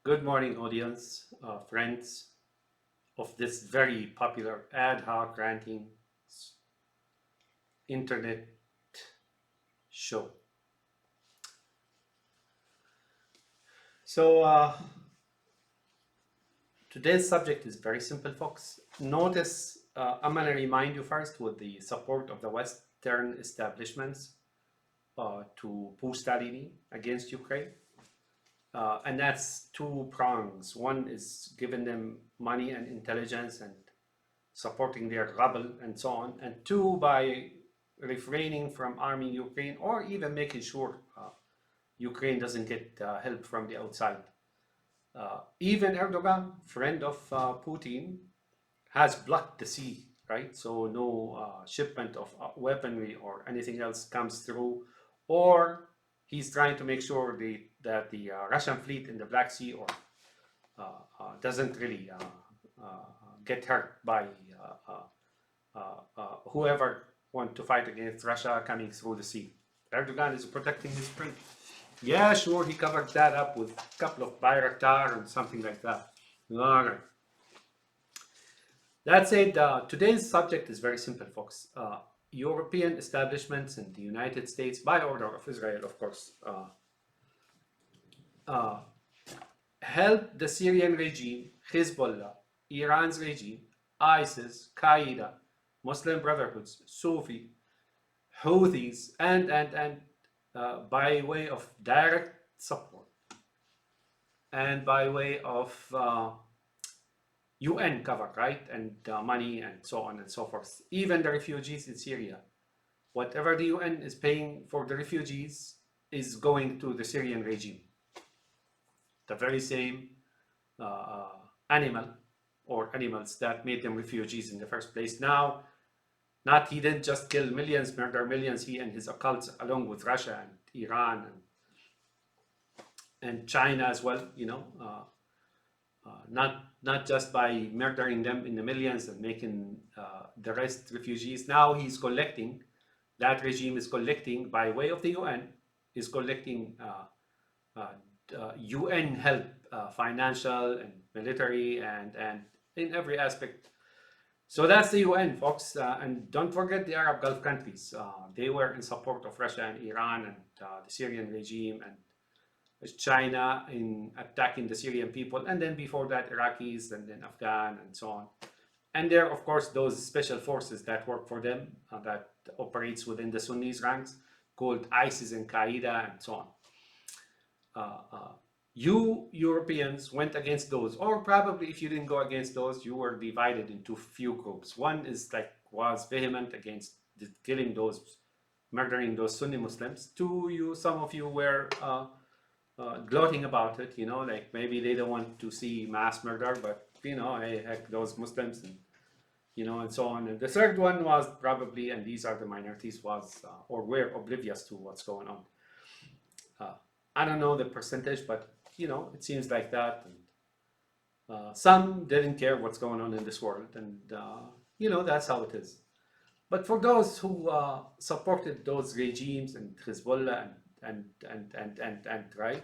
Good morning, audience, friends of this very popular ad hoc ranting internet show. So, today's subject is very simple, folks. Notice, I'm going to remind you first with the support of the Western establishments to Pustalenin against Ukraine. And that's two prongs. One is giving them money and intelligence and supporting their rebel and so on, and two, by refraining from arming Ukraine or even making sure Ukraine doesn't get help from the outside. Even Erdogan, friend of Putin, has blocked the sea, right? So no shipment of weaponry or anything else comes through, or he's trying to make sure that the Russian fleet in the Black Sea or doesn't really get hurt by whoever want to fight against Russia coming through the sea. Erdogan is protecting his friend. Yeah, sure, he covered that up with a couple of Bayraktar and something like that. All right. That said, today's subject is very simple, folks. European establishments in the United States, by order of Israel, of course, help the Syrian regime, Hezbollah, Iran's regime, ISIS, Qaeda, Muslim Brotherhoods, Sufi, Houthis, and by way of direct support and by way of UN cover, right? And money and so on and so forth. Even the refugees in Syria. Whatever the UN is paying for the refugees is going to the Syrian regime. The very same animal or animals that made them refugees in the first place. Now, he didn't just kill millions, murder millions, he and his occults, along with Russia and Iran and China as well, not just by murdering them in the millions and making the rest refugees. Now he's collecting, that regime is collecting by way of the UN, is collecting UN help, financial and military and in every aspect. So that's the UN, folks. And don't forget the Arab Gulf countries. They were in support of Russia and Iran and the Syrian regime, and China in attacking the Syrian people, and then before that Iraqis, and then Afghan and so on. And there, of course, those special forces that work for them, that operates within the Sunnis ranks, called ISIS and Qaeda and so on. You Europeans went against those, or probably if you didn't go against those, you were divided into few groups. One is was vehement against killing those, murdering those Sunni Muslims. Two, some of you were gloating about it, like maybe they don't want to see mass murder, but hey, heck, those Muslims, and and so on. And the third one was probably, and these are the minorities, was or were oblivious to what's going on. I don't know the percentage, but it seems like that. And some didn't care what's going on in this world, and that's how it is. But for those who supported those regimes and Hezbollah and right,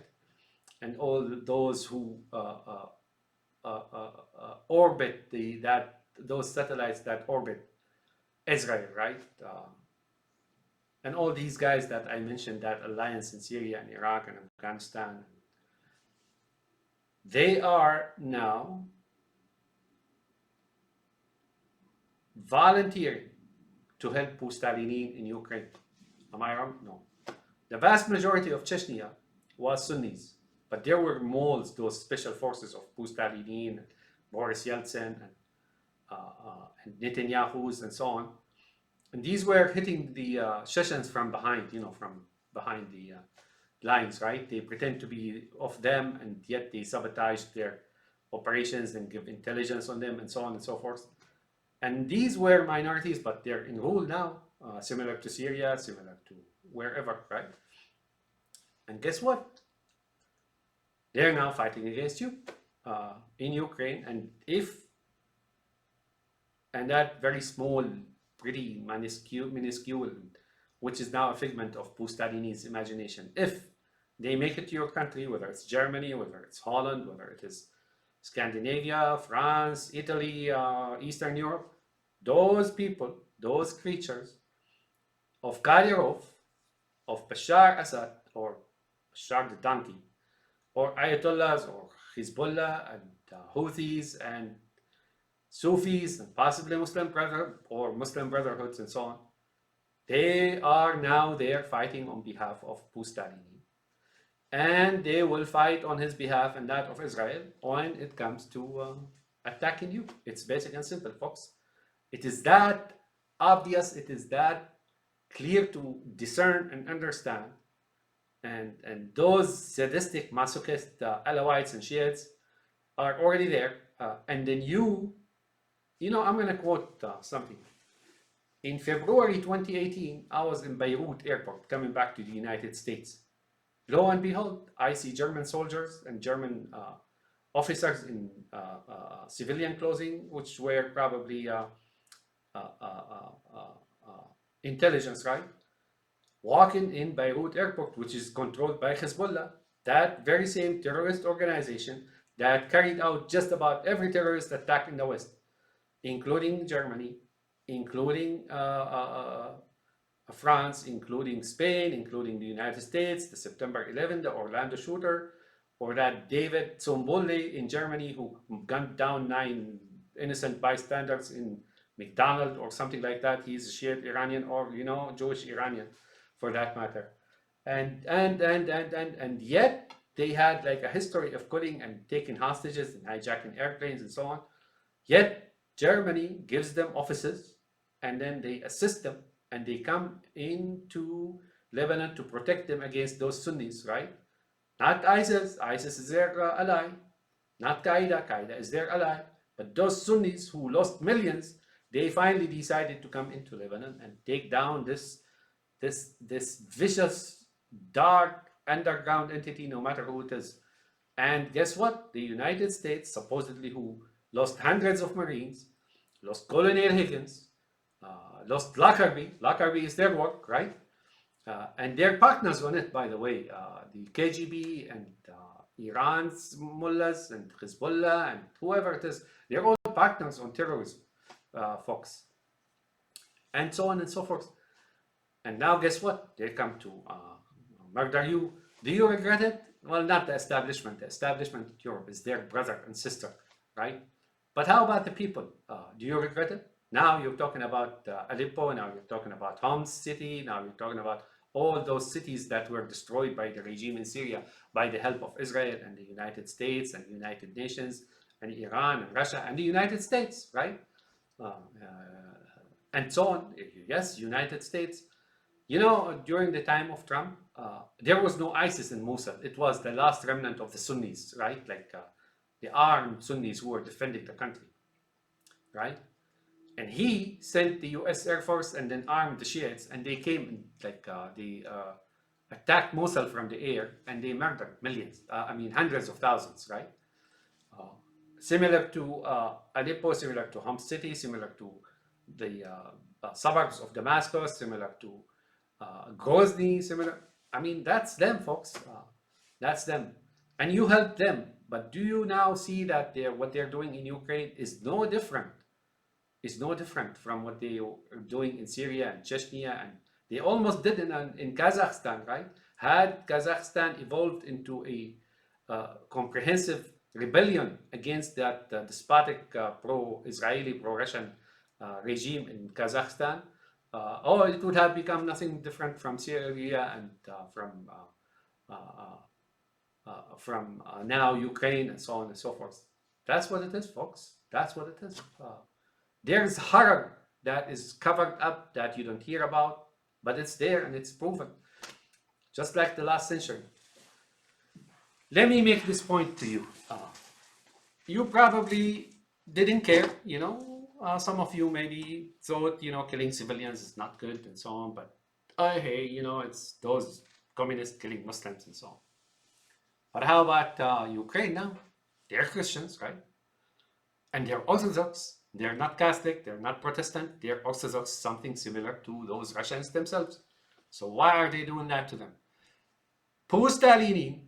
and all those who orbit those satellites that orbit Israel, right? And all these guys that I mentioned, that alliance in Syria and Iraq and Afghanistan, they are now volunteering to help Pustalenin in Ukraine. Am I wrong? No. The vast majority of Chechnya was Sunnis, but there were moles, those special forces of Pustalenin, Boris Yeltsin, and Netanyahu's and so on. And these were hitting the Chechens from behind, from behind the lines, right? They pretend to be of them, and yet they sabotage their operations and give intelligence on them and so on and so forth. And these were minorities, but they're in rule now, similar to Syria, similar to wherever, right? And guess what? They're now fighting against you in Ukraine. And that very small, pretty minuscule, which is now a figment of Pustalenin's imagination, if they make it to your country, whether it's Germany, whether it's Holland, whether it is Scandinavia, France, Italy, Eastern Europe, those people, those creatures of Kadyrov, of Bashar Assad, or Bashar the donkey, or Ayatollahs, or Hezbollah, and Houthis, and Sufis, and possibly Muslim Brotherhood, or Muslim Brotherhoods, and so on, they are now there fighting on behalf of Pustalenin. And they will fight on his behalf and that of Israel when it comes to attacking you. It's basic and simple, folks. It is that obvious, it is that clear to discern and understand. And those sadistic, masochist Alawites and Shiites are already there. And then I'm going to quote something. In February 2018, I was in Beirut airport coming back to the United States. Lo and behold, I see German soldiers and German officers in civilian clothing, which were probably intelligence, right? Walking in Beirut airport, which is controlled by Hezbollah, that very same terrorist organization that carried out just about every terrorist attack in the West, including Germany, including France, including Spain, including the United States, the September 11, the Orlando shooter, or that David Zumbulle in Germany who gunned down 9 innocent bystanders in McDonald's or something like that. He's a Shiite Iranian, or Jewish Iranian for that matter. And yet they had like a history of killing and taking hostages and hijacking airplanes and so on. Yet Germany gives them offices and then they assist them and they come into Lebanon to protect them against those Sunnis, right? Not ISIS. ISIS is their ally. Not Qaeda. Qaeda is their ally. But those Sunnis who lost millions, they finally decided to come into Lebanon and take down this vicious, dark, underground entity, no matter who it is. And guess what? The United States, supposedly who lost hundreds of Marines, lost Colonel Higgins, lost Lockerbie. Lockerbie is their work, right? And they're partners on it, by the way. The KGB and Iran's mullahs and Hezbollah and whoever it is, they're all partners on terrorism, folks. And so on and so forth. And now guess what? They come to murder you. Do you regret it? Well, not the establishment. The establishment in Europe is their brother and sister, right? But how about the people? Do you regret it? Now you're talking about Aleppo, now you're talking about Homs city, now you're talking about all those cities that were destroyed by the regime in Syria by the help of Israel and the United States and the United Nations and Iran and Russia and the United States, right? And so on. Yes, United States. During the time of Trump, there was no ISIS in Mosul. It was the last remnant of the Sunnis, right? Like the armed Sunnis who were defending the country, right? And he sent the US Air Force and then armed the Shiites, and they came they attacked Mosul from the air and they murdered millions, hundreds of thousands, right? Similar to Aleppo, similar to Homs city, similar to the suburbs of Damascus, similar to Grozny, similar. That's them, folks. That's them. And you help them. But do you now see that what they're doing in Ukraine is no different? Is no different from what they are doing in Syria and Chechnya, and they almost did in Kazakhstan, right? Had Kazakhstan evolved into a comprehensive rebellion against that despotic pro-Israeli, pro-Russian regime in Kazakhstan, it would have become nothing different from Syria and from now Ukraine and so on and so forth. That's what it is, folks. That's what it is. There's horror that is covered up that you don't hear about, but it's there and it's proven. Just like the last century. Let me make this point to you. You probably didn't care, some of you maybe thought, killing civilians is not good and so on, but hey, it's those communists killing Muslims and so on. But how about Ukraine now? They're Christians, right? And they're Orthodox. They're not Catholic, they're not Protestant, they're Orthodox, something similar to those Russians themselves. So why are they doing that to them? Pustalenin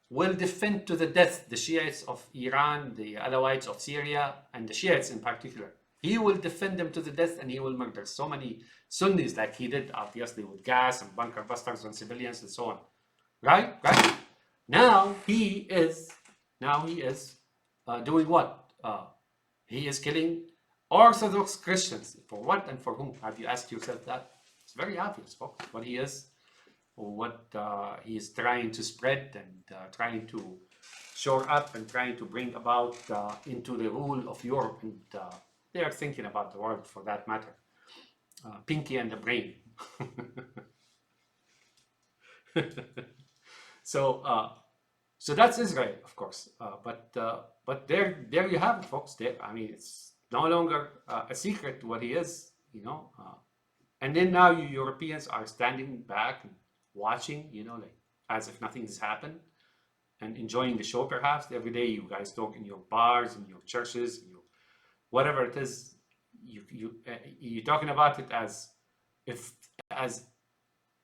will defend to the death the Shiites of Iran, the Alawites of Syria, and the Shiites in particular. He will defend them to the death, and he will murder so many Sunnis like he did, obviously, with gas and bunker busters on civilians and so on. Right? Now he is doing what? He is killing Orthodox Christians. For what and for whom? Have you asked yourself that? It's very obvious, folks, what he is, or what he is trying to spread and trying to shore up and trying to bring about into the rule of Europe. And they are thinking about the world, for that matter. Pinky and the brain. So that's Israel, of course. But there you have it, folks. I mean, it's no longer a secret what he is, you know. And then now you Europeans are standing back and watching, you know, like as if nothing has happened, and enjoying the show. Perhaps every day you guys talk in your bars, in your churches, in your whatever it is. You're talking about it as if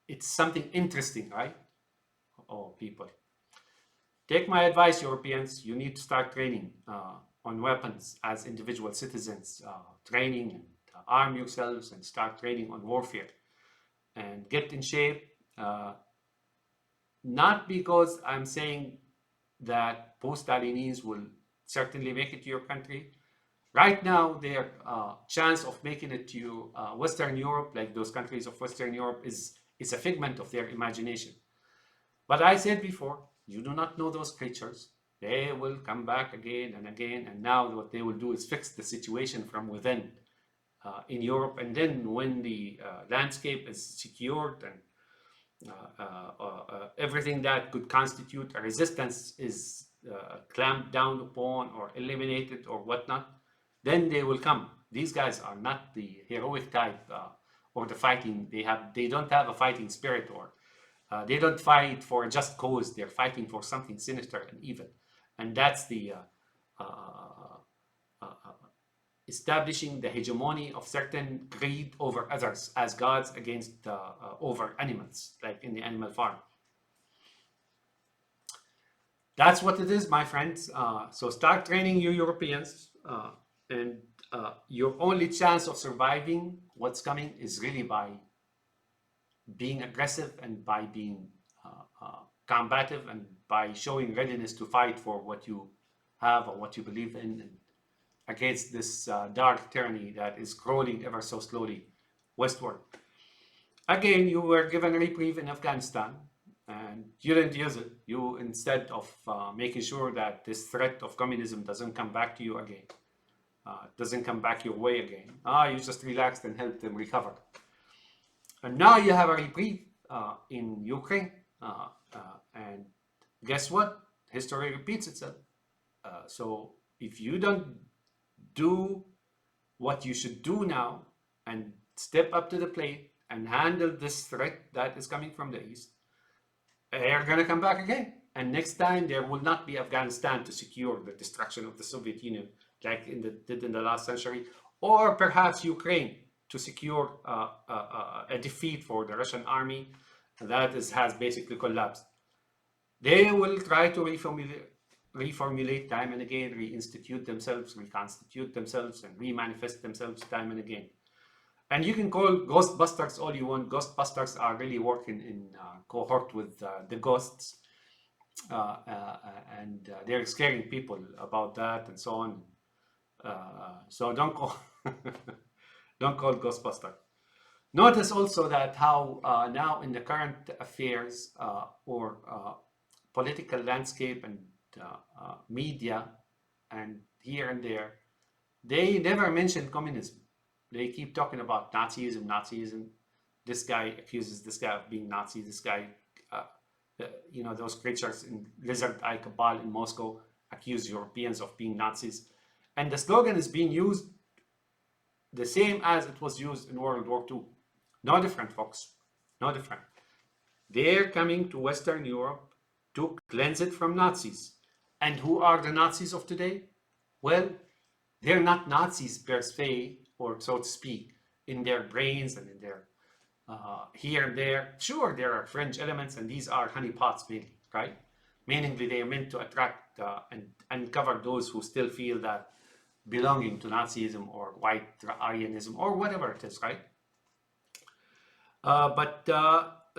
it's something interesting, right? Oh, people. Take my advice, Europeans. You need to start training on weapons as individual citizens, training and arm yourselves and start training on warfare and get in shape. Not because I'm saying that post-Stalinese will certainly make it to your country. Right now, their chance of making it to Western Europe, like those countries of Western Europe, is a figment of their imagination. But I said before, you do not know those creatures. They will come back again and again, and now what they will do is fix the situation from within in Europe. And then when the landscape is secured and everything that could constitute a resistance is clamped down upon or eliminated or whatnot, then they will come. These guys are not the heroic type or the fighting. They don't have a fighting spirit, or they don't fight for a just cause. They're fighting for something sinister and evil. And that's the establishing the hegemony of certain greed over others as gods against over animals, like in the Animal Farm. That's what it is, my friends. So start training, you Europeans, and your only chance of surviving what's coming is really by being aggressive and by being combative and by showing readiness to fight for what you have or what you believe in, and against this dark tyranny that is crawling ever so slowly westward. Again, you were given a reprieve in Afghanistan and you didn't use it. You, instead of making sure that this threat of communism doesn't come back to you again, doesn't come back your way again, you just relaxed and helped them recover. And now you have a reprieve in Ukraine. And guess what? History repeats itself. So if you don't do what you should do now and step up to the plate and handle this threat that is coming from the east, they're going to come back again. And next time there will not be Afghanistan to secure the destruction of the Soviet Union like did in the last century, or perhaps Ukraine to secure a defeat for the Russian army that has basically collapsed. They will try to reformulate time and again, reinstitute themselves, reconstitute themselves, and remanifest themselves time and again. And you can call Ghostbusters all you want. Ghostbusters are really working in cohort with the ghosts, and they're scaring people about that and so on. So don't call don't call Ghostbuster. Notice also that how now in the current affairs or political landscape and media and here and there, they never mention communism. They keep talking about Nazism. This guy accuses this guy of being Nazi. This guy, you know, those creatures in Lizard Eye Cabal in Moscow accuse Europeans of being Nazis. And the slogan is being used the same as it was used in World War II. No different, folks. No different. They're coming to Western Europe to cleanse it from Nazis. And who are the Nazis of today? Well, they're not Nazis per se, or so to speak, in their brains and in their here and there. Sure, there are fringe elements, and these are honeypots mainly, right? Meaning they are meant to attract and uncover those who still feel that belonging to Nazism or white Aryanism or whatever it is, right? But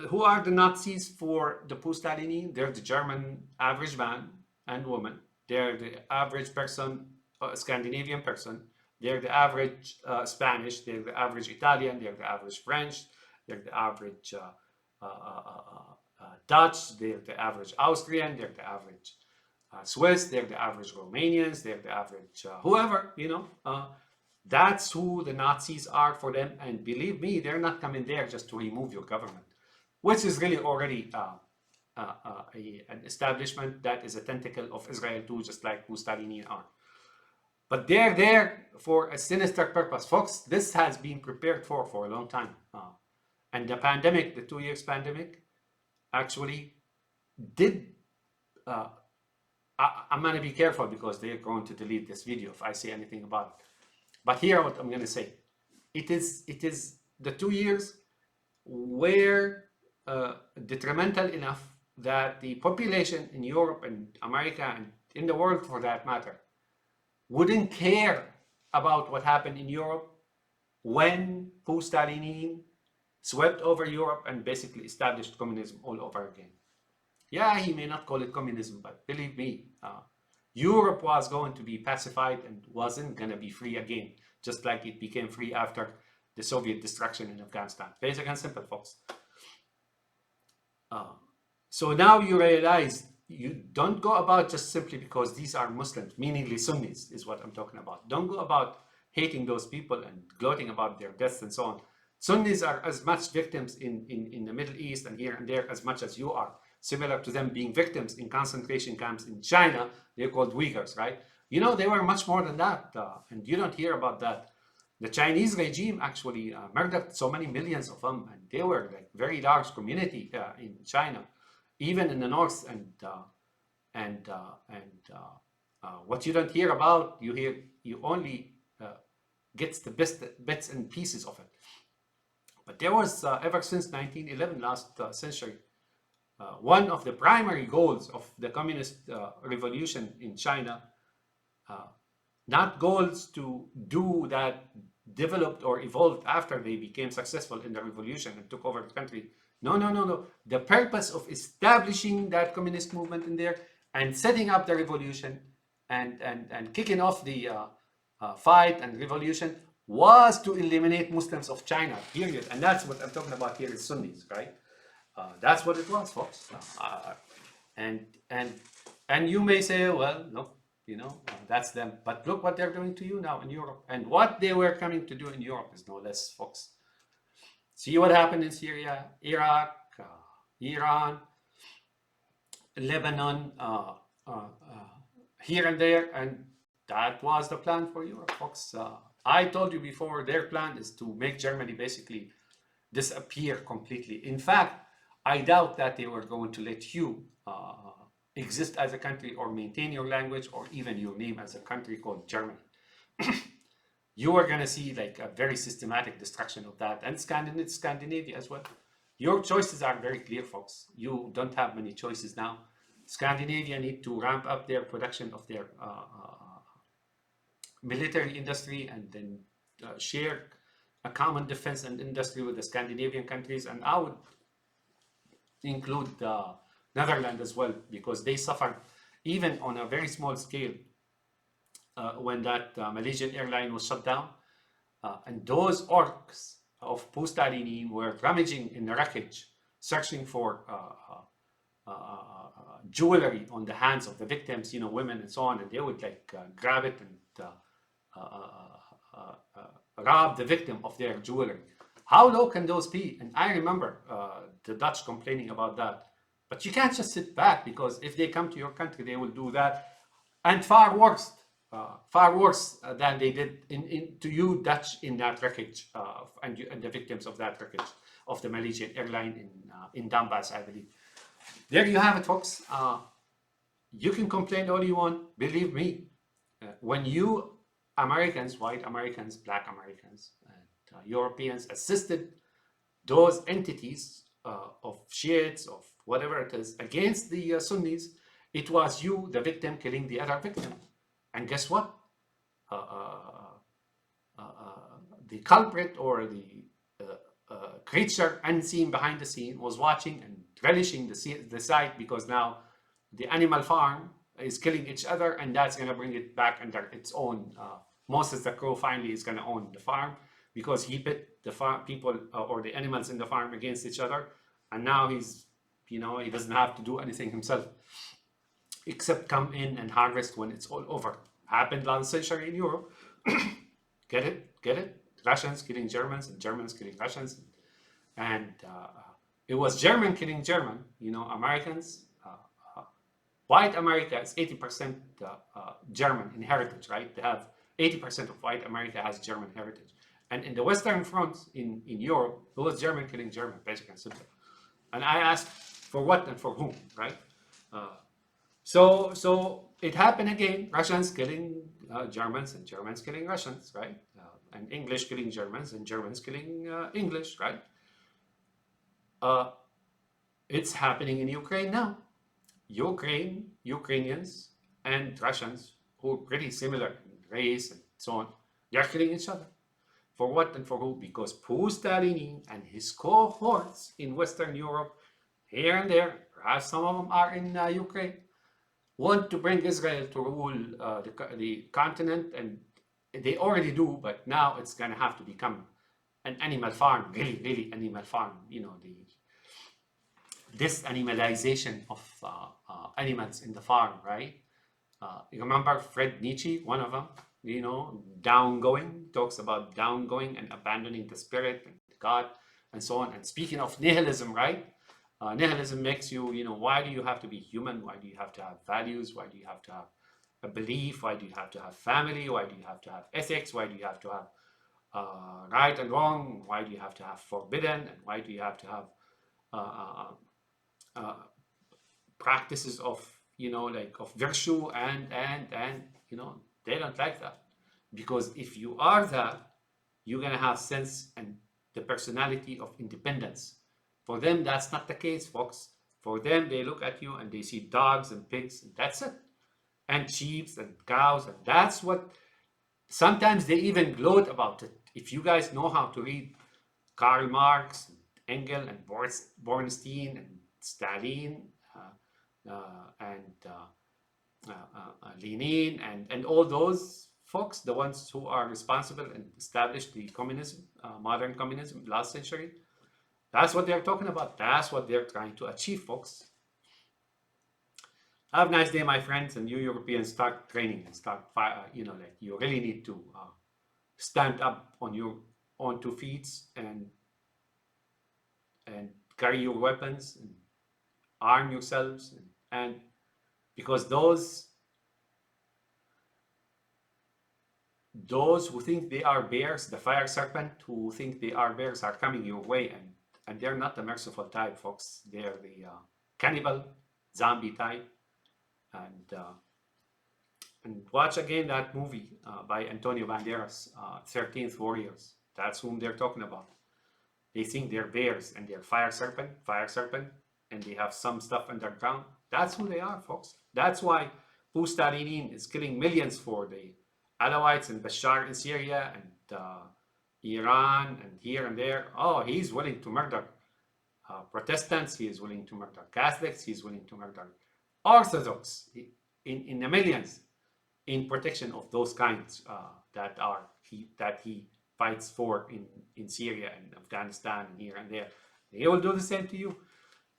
who are the Nazis for the Pustalenin? They're the German average man and woman. They're the average person, Scandinavian person. They're the average Spanish. They're the average Italian. They're the average French. They're the average Dutch. They're the average Austrian. They're the average Swiss. They're the average Romanians. They're the average whoever, you know. That's who the Nazis are for them. And believe me, they're not coming there just to remove your government, which is really already an establishment that is a tentacle of Israel too, just like Pustalenin are. But they're there for a sinister purpose. Folks, this has been prepared for a long time. And the pandemic, the 2 years pandemic, actually did... I'm going to be careful because they're going to delete this video if I say anything about it. But here what I'm going to say. It is the 2 years were detrimental enough that the population in Europe and America and in the world for that matter wouldn't care about what happened in Europe when Pustalenin swept over Europe and basically established communism all over again. Yeah, he may not call it communism, but believe me, Europe was going to be pacified and wasn't going to be free again, just like it became free after the Soviet destruction in Afghanistan. Basic and simple, folks. So now you realize you don't go about just simply because these are Muslims, meaningly Sunnis is what I'm talking about. Don't go about hating those people and gloating about their deaths and so on. Sunnis are as much victims in the Middle East and here and there as much as you are. Similar to them being victims in concentration camps in China, they're called Uyghurs, right? You know, they were much more than that, and you don't hear about that. The Chinese regime actually murdered so many millions of them, and they were like very large community in China, even in the north. And what you don't hear about, you only gets the best bits and pieces of it. But there was ever since 1911, last century. One of the primary goals of the communist revolution in China, not goals to do that developed or evolved after they became successful in the revolution and took over the country. No. The purpose of establishing that communist movement in there and setting up the revolution and kicking off the fight and revolution was to eliminate Muslims of China, period. And that's what I'm talking about here is Sunnis, right? That's what it was, folks. And you may say, well, no, you know, that's them. But look what they're doing to you now in Europe. And what they were coming to do in Europe is no less, folks. See what happened in Syria, Iraq, Iran, Lebanon, here and there. And that was the plan for Europe, folks. I told you before, their plan is to make Germany basically disappear completely. In fact, I doubt that they were going to let you exist as a country or maintain your language or even your name as a country called Germany. You are going to see like a very systematic destruction of that, and Scandinavia as well. Your choices are very clear, folks. You don't have many choices now. Scandinavia need to ramp up their production of their military industry and then share a common defense and industry with the Scandinavian countries, and I would include Netherlands as well, because they suffered even on a very small scale when that Malaysian airline was shut down. And those orcs of Pustalenin were rummaging in the wreckage, searching for jewelry on the hands of the victims, you know, women and so on, and they would like grab it and rob the victim of their jewelry. How low can those be? And I remember the Dutch complaining about that. But you can't just sit back, because if they come to your country, they will do that, and far worse than they did to you Dutch in that wreckage, and the victims of that wreckage of the Malaysian airline in Donbass, I believe. There you have it, folks. You can complain all you want. Believe me, when you Americans, white Americans, black Americans, and Europeans assisted those entities of Shiites, of whatever it is, against the Sunnis, it was you, the victim, killing the other victim. And guess what? Uh, uh, the culprit, or the creature unseen behind the scene, was watching and relishing the sight, because now the animal farm is killing each other, and that's going to bring it back under its own. Moses the Crow finally is going to own the farm, because he pit the people or the animals in the farm against each other, and now he's, he doesn't have to do anything himself except come in and harvest when it's all over. Happened last century in Europe. Get it? Get it? Russians killing Germans and Germans killing Russians, and it was German killing German. Americans. White America is 80% German in heritage, right? They have 80% of white America has German heritage. And in the Western Front in Europe, it was German killing German, basically and simple. And I asked for what and for whom, right? So it happened again. Russians killing Germans and Germans killing Russians, right? And English killing Germans and Germans killing English, right? It's happening in Ukraine now. Ukrainians and Russians, who are pretty similar in race and so on, they're killing each other. For what and for who? Because Pustalenin and his cohorts in Western Europe, here and there, perhaps some of them are in Ukraine, want to bring Israel to rule the continent, and they already do, but now it's going to have to become an animal farm, really, really animal farm. This animalization of animals in the farm, right? You remember Fred Nietzsche, one of them, downgoing, talks about downgoing and abandoning the spirit and God and so on. And speaking of nihilism, right? Nihilism makes you, why do you have to be human? Why do you have to have values? Why do you have to have a belief? Why do you have to have family? Why do you have to have ethics? Why do you have to have right and wrong? Why do you have to have forbidden? And why do you have to have practices of of virtue and they don't like that, because if you are that, you're gonna have sense and the personality of independence. For them, that's not the case, folks. For them, they look at you and they see dogs and pigs, and that's it, and sheep and cows, and that's what. Sometimes they even gloat about it. If you guys know how to read Karl Marx, Engels, and Bornstein, and Stalin, and Lenin, and all those folks, the ones who are responsible and established the communism, modern communism, last century, that's what they're talking about. That's what they're trying to achieve, folks. Have a nice day, my friends, and you Europeans, start training and start, you really need to stand up on your own 2 feet and carry your weapons and arm yourselves, and because those who think they are bears, the fire serpent who think they are bears, are coming your way, and they're not the merciful type, folks. They're the cannibal zombie type. And watch again that movie by Antonio Banderas, 13th Warriors. That's whom they're talking about. They think they're bears and they're fire serpent, and they have some stuff underground. That's who they are, folks. That's why Pustalenin is killing millions for the Alawites and Bashar in Syria and Iran and here and there. Oh, he's willing to murder Protestants. He is willing to murder Catholics. He's willing to murder Orthodox in the millions in protection of those kinds that he fights for in Syria and Afghanistan and here and there. They will do the same to you.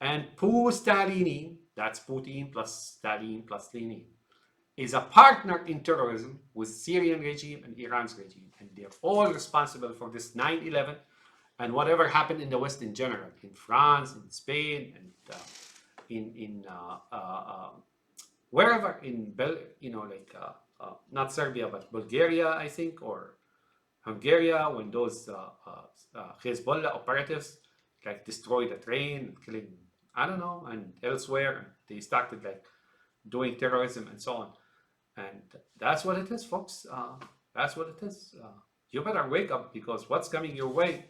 And Pustalenin, that's Putin plus Stalin plus Lenin, is a partner in terrorism with Syrian regime and Iran's regime. And they're all responsible for this 9/11 and whatever happened in the West in general, in France, in Spain, and wherever in not Serbia but Bulgaria, I think, or Hungary, when those Hezbollah operatives destroyed a train, killing, I don't know, and elsewhere, and they started doing terrorism and so on. And that's what it is, folks. That's what it is. You better wake up, because what's coming your way,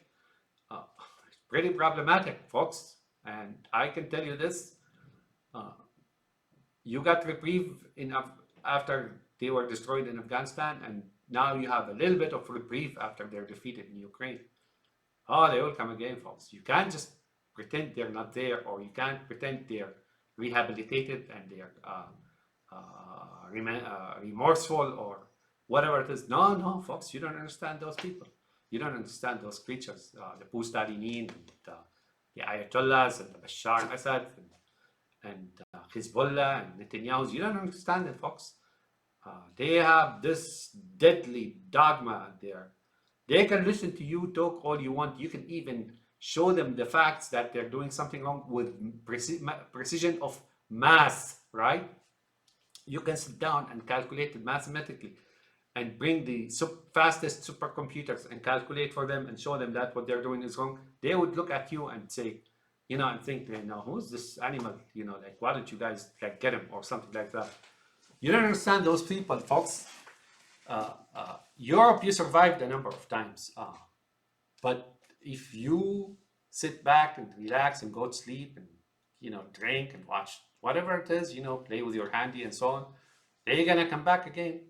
pretty problematic, folks. And I can tell you this, uh, you got reprieve after they were destroyed in Afghanistan, and now you have a little bit of reprieve after they're defeated in Ukraine. Oh, they will come again, folks. You can't just pretend they're not there, or you can't pretend they're rehabilitated and they're remorseful or whatever it is. No, no, folks, you don't understand those people. You don't understand those creatures, the Pustalenin, and the Ayatollahs, and the Bashar al-Assad, and Hezbollah, and Netanyahu. You don't understand it, folks. They have this deadly dogma there. They can listen to you talk all you want. You can even show them the facts that they're doing something wrong with precision of math, right? You can sit down and calculate it mathematically and bring the fastest supercomputers and calculate for them and show them that what they're doing is wrong. They would look at you and say, and think, who's this animal? Like, why don't you guys like get him or something like that? You don't understand those people, folks. Europe, you survived a number of times, but if you sit back and relax and go to sleep and drink and watch whatever it is, play with your handy and so on, they're gonna come back again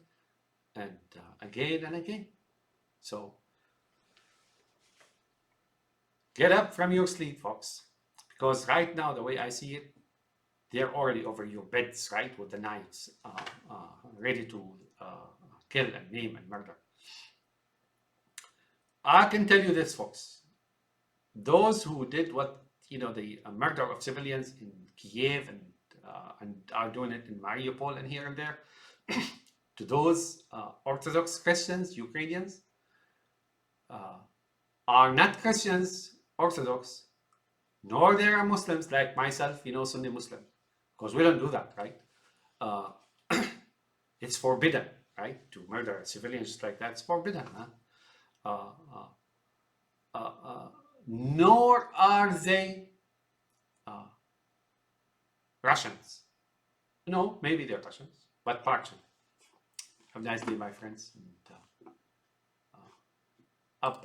and again and again. So get up from your sleep, folks, because right now, the way I see it, they're already over your beds, right, with the knives, ready to kill and maim and murder. I can tell you this, folks. Those who did the murder of civilians in Kiev and are doing it in Mariupol and here and there, to those Orthodox Christians, Ukrainians, are not Christians, Orthodox, nor they are Muslims like myself, Sunni Muslim, because we don't do that, right? It's forbidden, right, to murder civilians like that. It's forbidden, nor are they Russians. No, maybe they're Russians, but partially. Have a nice day, my friends. And,